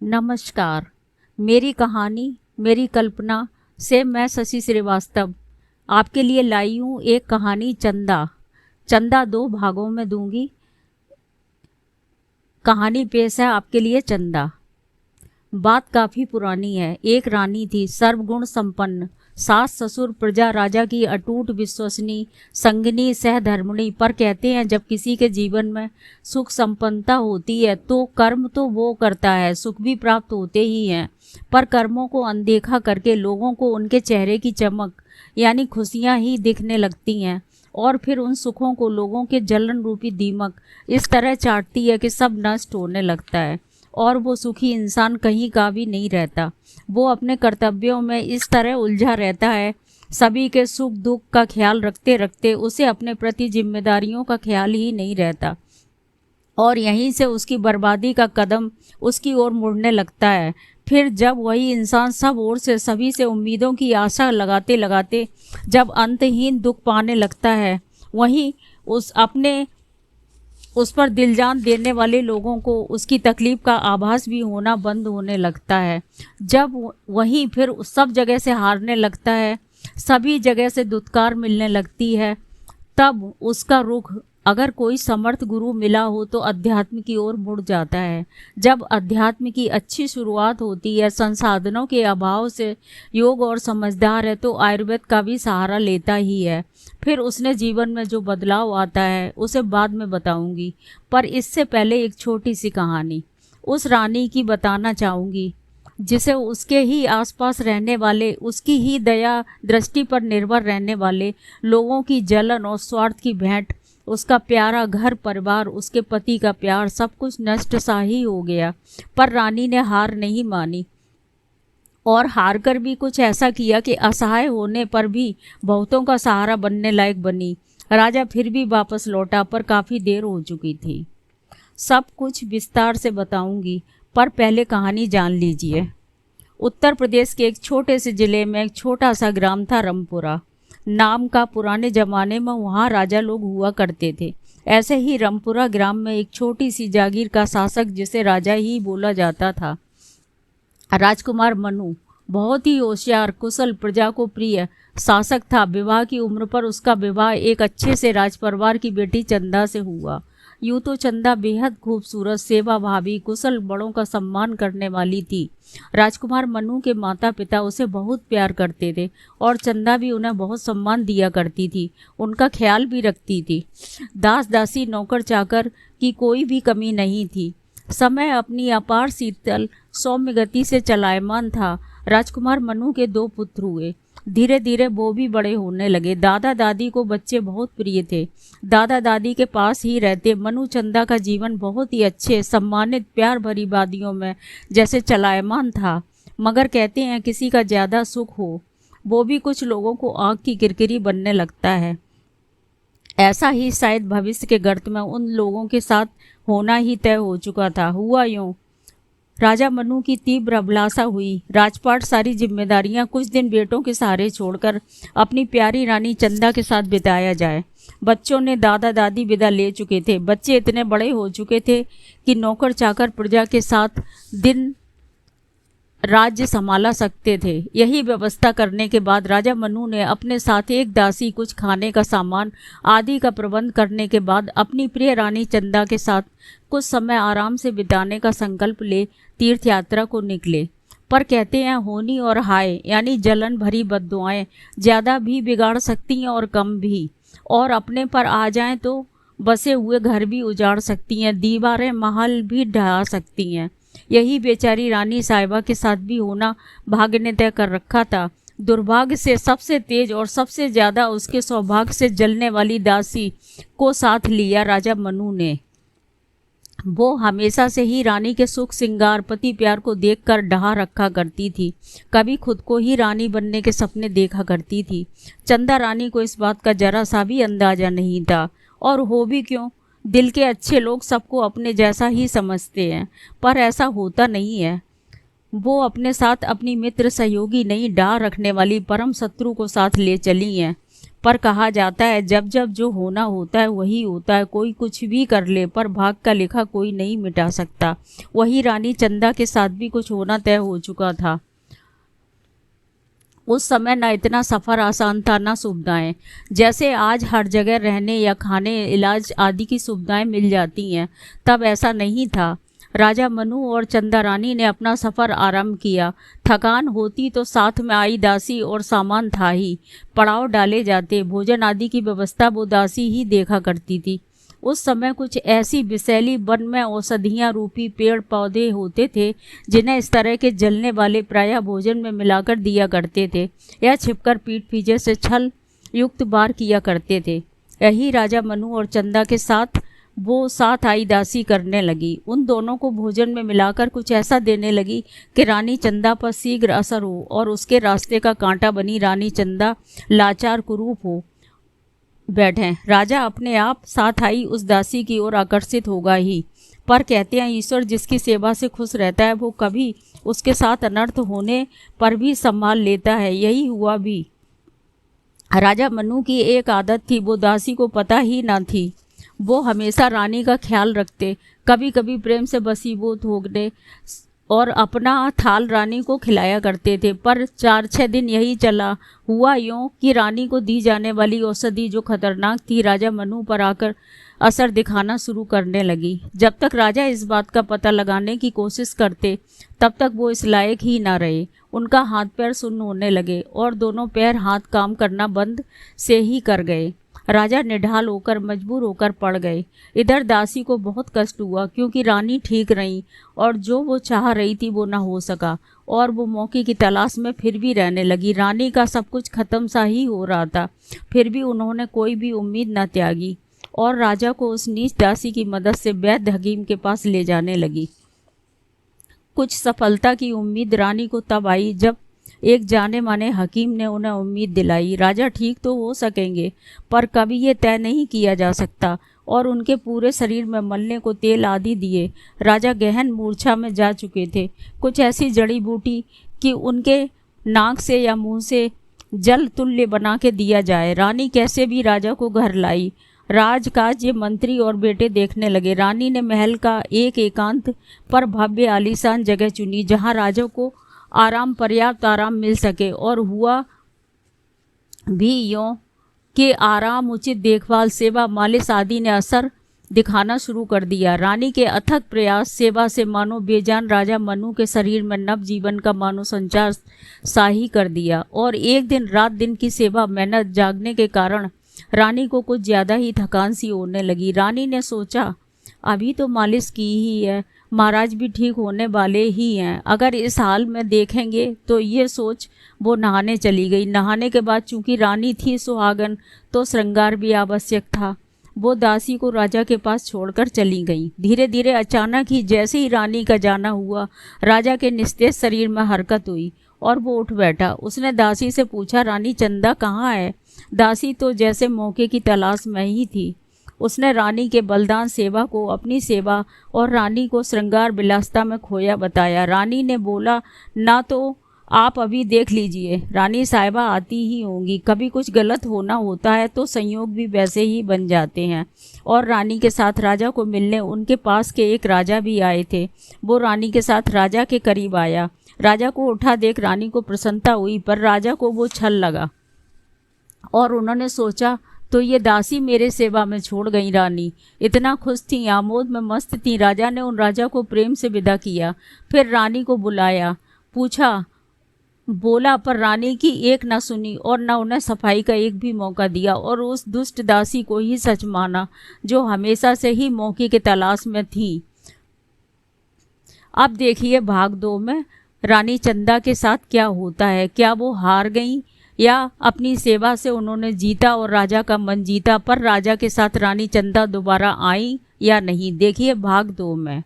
नमस्कार। मेरी कहानी मेरी कल्पना से मैं शशि श्रीवास्तव आपके लिए लाई हूँ एक कहानी चंदा। चंदा दो भागों में दूंगी। कहानी पेश है आपके लिए चंदा। बात काफ़ी पुरानी है। एक रानी थी, सर्वगुण संपन्न, सास ससुर प्रजा राजा की अटूट विश्वसनी संगिनी सहधर्मिणी। पर कहते हैं जब किसी के जीवन में सुख संपन्नता होती है तो कर्म तो वो करता है, सुख भी प्राप्त होते ही हैं। पर कर्मों को अनदेखा करके लोगों को उनके चेहरे की चमक यानी खुशियां ही दिखने लगती हैं, और फिर उन सुखों को लोगों के जलन रूपी दीमक इस तरह चाटती है कि सब नष्ट होने लगता है और वो सुखी इंसान कहीं का भी नहीं रहता। वो अपने कर्तव्यों में इस तरह उलझा रहता है, सभी के सुख दुख का ख्याल रखते रखते उसे अपने प्रति जिम्मेदारियों का ख्याल ही नहीं रहता, और यहीं से उसकी बर्बादी का कदम उसकी ओर मुड़ने लगता है। फिर जब वही इंसान सब ओर से सभी से उम्मीदों की आशा लगाते लगाते जब अंतहीन दुख पाने लगता है, वहीं उस पर दिलजान देने वाले लोगों को उसकी तकलीफ का आभास भी होना बंद होने लगता है। जब वहीं फिर सब जगह से हारने लगता है, सभी जगह से दुत्कार मिलने लगती है, तब उसका रुख अगर कोई समर्थ गुरु मिला हो तो अध्यात्म की ओर मुड़ जाता है। जब अध्यात्म की अच्छी शुरुआत होती है, संसाधनों के अभाव से योग और समझदार है तो आयुर्वेद का भी सहारा लेता ही है। फिर उसने जीवन में जो बदलाव आता है उसे बाद में बताऊंगी, पर इससे पहले एक छोटी सी कहानी उस रानी की बताना चाहूँगी जिसे उसके ही आसपास रहने वाले, उसकी ही दया दृष्टि पर निर्भर रहने वाले लोगों की जलन और स्वार्थ की भेंट, उसका प्यारा घर परिवार, उसके पति का प्यार, सब कुछ नष्ट सा ही हो गया। पर रानी ने हार नहीं मानी और हार कर भी कुछ ऐसा किया कि असहाय होने पर भी बहुतों का सहारा बनने लायक बनी। राजा फिर भी वापस लौटा, पर काफ़ी देर हो चुकी थी। सब कुछ विस्तार से बताऊंगी, पर पहले कहानी जान लीजिए। उत्तर प्रदेश के एक छोटे से ज़िले में एक छोटा सा ग्राम था, रमपुरा नाम का। पुराने ज़माने में वहाँ राजा लोग हुआ करते थे। ऐसे ही रमपुरा ग्राम में एक छोटी सी जागीर का शासक, जिसे राजा ही बोला जाता था, राजकुमार मनु, बहुत ही होशियार कुशल प्रजा को प्रिय शासक था। विवाह की उम्र पर उसका विवाह एक अच्छे से राजपरिवार की बेटी चंदा से हुआ। यूँ तो चंदा बेहद खूबसूरत, सेवा भावी, कुशल, बड़ों का सम्मान करने वाली थी। राजकुमार मनु के माता पिता उसे बहुत प्यार करते थे और चंदा भी उन्हें बहुत सम्मान दिया करती थी, उनका ख्याल भी रखती थी। दास दासी नौकर चाकर की कोई भी कमी नहीं थी। समय अपनी अपार शीतल सौम्य गति से चलायमान था। राजकुमार मनु के दो पुत्र हुए। धीरे धीरे वो भी बड़े होने लगे। दादा दादी को बच्चे बहुत प्रिय थे। दादा दादी के पास ही रहते मनु चंदा का जीवन बहुत ही अच्छे, सम्मानित, प्यार भरी वादियों में जैसे चलायमान था। मगर कहते हैं किसी का ज़्यादा सुख हो वो भी कुछ लोगों को आग की किरकिरी बनने लगता है। ऐसा ही शायद भविष्य के गर्त में उन लोगों के साथ होना ही तय हो चुका था। हुआ यूँ, राजा मनु की तीव्र अभिलाषा हुई, राजपाट सारी जिम्मेदारियां कुछ दिन बेटों के सहारे छोड़कर अपनी प्यारी रानी चंदा के साथ बिताया जाए। बच्चों ने दादा दादी विदा ले चुके थे। बच्चे इतने बड़े हो चुके थे कि नौकर चाकर प्रजा के साथ दिन राज्य संभाला सकते थे। यही व्यवस्था करने के बाद राजा मनु ने अपने साथ एक दासी, कुछ खाने का सामान आदि का प्रबंध करने के बाद अपनी प्रिय रानी चंदा के साथ कुछ समय आराम से बिताने का संकल्प ले तीर्थ यात्रा को निकले। पर कहते हैं होनी और हाय यानी जलन भरी बद्दुआएं ज़्यादा भी बिगाड़ सकती हैं और कम भी, और अपने पर आ जाएं तो बसे हुए घर भी उजाड़ सकती हैं, दीवारें महल भी ढहा सकती हैं। यही बेचारी रानी साहिबा के साथ भी होना भाग्य ने तय कर रखा था। दुर्भाग्य से सबसे तेज और सबसे ज़्यादा उसके सौभाग्य से जलने वाली दासी को साथ लिया राजा मनु ने। वो हमेशा से ही रानी के सुख श्रृंगार, पति प्यार को देखकर डहा रखा करती थी। कभी खुद को ही रानी बनने के सपने देखा करती थी। चंदा रानी को इस बात का जरा सा भी अंदाजा नहीं था, और हो भी क्यों, दिल के अच्छे लोग सबको अपने जैसा ही समझते हैं, पर ऐसा होता नहीं है। वो अपने साथ अपनी मित्र सहयोगी नहीं, डाह रखने वाली परम शत्रु को साथ ले चली हैं। पर कहा जाता है जब जब जो होना होता है वही होता है। कोई कुछ भी कर ले पर भाग का लिखा कोई नहीं मिटा सकता। वही रानी चंदा के साथ भी कुछ होना तय हो चुका था। उस समय न इतना सफ़र आसान था, न सुविधाएं। जैसे आज हर जगह रहने या खाने, इलाज आदि की सुविधाएं मिल जाती हैं, तब ऐसा नहीं था। राजा मनु और चंदा रानी ने अपना सफ़र आरंभ किया। थकान होती तो साथ में आई दासी और सामान था ही। पड़ाव डाले जाते, भोजन आदि की व्यवस्था वो दासी ही देखा करती थी। उस समय कुछ ऐसी विषैली वन में औषधियाँ रूपी पेड़ पौधे होते थे जिन्हें इस तरह के जलने वाले प्रायः भोजन में मिलाकर दिया करते थे या छिपकर पीठ पीछे से छल युक्त वार किया करते थे। यही राजा मनु और चंदा के साथ वो साथ आई दासी करने लगी। उन दोनों को भोजन में मिलाकर कुछ ऐसा देने लगी कि रानी चंदा पर शीघ्र असर हो और उसके रास्ते का कांटा बनी रानी चंदा लाचार कुरूप हो बैठे। राजा अपने आप साथ आई उस दासी की ओर आकर्षित होगा ही, पर कहते हैं ईश्वर जिसकी सेवा से खुश रहता है वो कभी उसके साथ अनर्थ होने पर भी संभाल लेता है। यही हुआ भी। राजा मनु की एक आदत थी, वो दासी को पता ही ना थी। वो हमेशा रानी का ख्याल रखते, कभी कभी प्रेम से बसीबूत होने और अपना थाल रानी को खिलाया करते थे। पर 4-6 दिन यही चला। हुआ यूँ कि रानी को दी जाने वाली औषधि जो खतरनाक थी राजा मनु पर आकर असर दिखाना शुरू करने लगी। जब तक राजा इस बात का पता लगाने की कोशिश करते तब तक वो इस लायक ही ना रहे। उनका हाथ पैर सुन्न होने लगे और दोनों पैर हाथ काम करना बंद से ही कर गए। राजा निढाल होकर मजबूर होकर पड़ गए। इधर दासी को बहुत कष्ट हुआ क्योंकि रानी ठीक रही और जो वो चाह रही थी वो ना हो सका और वो मौके की तलाश में फिर भी रहने लगी। रानी का सब कुछ खत्म सा ही हो रहा था, फिर भी उन्होंने कोई भी उम्मीद न त्यागी और राजा को उस नीच दासी की मदद से वैद्य हकीम के पास ले जाने लगी। कुछ सफलता की उम्मीद रानी को तब आई जब एक जाने माने हकीम ने उन्हें उम्मीद दिलाई। राजा ठीक तो हो सकेंगे पर कभी ये तय नहीं किया जा सकता और उनके पूरे शरीर में मलने को तेल आदि दिए। राजा गहन मूर्छा में जा चुके थे। कुछ ऐसी जड़ी बूटी कि उनके नाक से या मुंह से जल तुल्य बना के दिया जाए। रानी कैसे भी राजा को घर लाई। राजकाज ये मंत्री और बेटे देखने लगे। रानी ने महल का एक एकांत पर भव्य आलीशान जगह चुनी जहाँ राजा को पर्याप्त आराम मिल सके और हुआ भी यूँ कि आराम, उचित देखभाल, सेवा, मालिश आदि ने असर दिखाना शुरू कर दिया। रानी के अथक प्रयास सेवा से मानो बेजान राजा मनु के शरीर में नव जीवन का मानो संचार सा ही कर दिया और एक दिन रात दिन की सेवा, मेहनत, जागने के कारण रानी को कुछ ज़्यादा ही थकान सी होने लगी। रानी ने सोचा अभी तो मालिश की ही है, महाराज भी ठीक होने वाले ही हैं, अगर इस हाल में देखेंगे तो ये सोच वो नहाने चली गई। नहाने के बाद चूंकि रानी थी सुहागन तो श्रृंगार भी आवश्यक था। वो दासी को राजा के पास छोड़कर चली गई। धीरे धीरे अचानक ही जैसे ही रानी का जाना हुआ राजा के निस्तेज शरीर में हरकत हुई और वो उठ बैठा। उसने दासी से पूछा रानी चंदा कहाँ है। दासी तो जैसे मौके की तलाश में ही थी। उसने रानी के बलिदान सेवा को अपनी सेवा और रानी को श्रृंगार विलासता में खोया बताया। रानी ने बोला ना तो आप अभी देख लीजिए, रानी साहिबा आती ही होंगी। कभी कुछ गलत होना होता है तो संयोग भी वैसे ही बन जाते हैं। और रानी के साथ राजा को मिलने उनके पास के एक राजा भी आए थे। वो रानी के साथ राजा के करीब आया। राजा को उठा देख रानी को प्रसन्नता हुई पर राजा को वो छल लगा और उन्होंने सोचा तो ये दासी मेरे सेवा में छोड़ गई। रानी इतना खुश थी, आमोद में मस्त थी। राजा ने उन राजा को प्रेम से विदा किया। फिर रानी को बुलाया, बोला पर रानी की एक न सुनी और न उन्हें सफाई का एक भी मौका दिया और उस दुष्ट दासी को ही सच माना जो हमेशा से ही मौके की तलाश में थी। अब देखिए भाग 2 में रानी चंदा के साथ क्या होता है। क्या वो हार गई या अपनी सेवा से उन्होंने जीता और राजा का मन जीता, पर राजा के साथ रानी चंदा दोबारा आई या नहीं। देखिए भाग 2 में।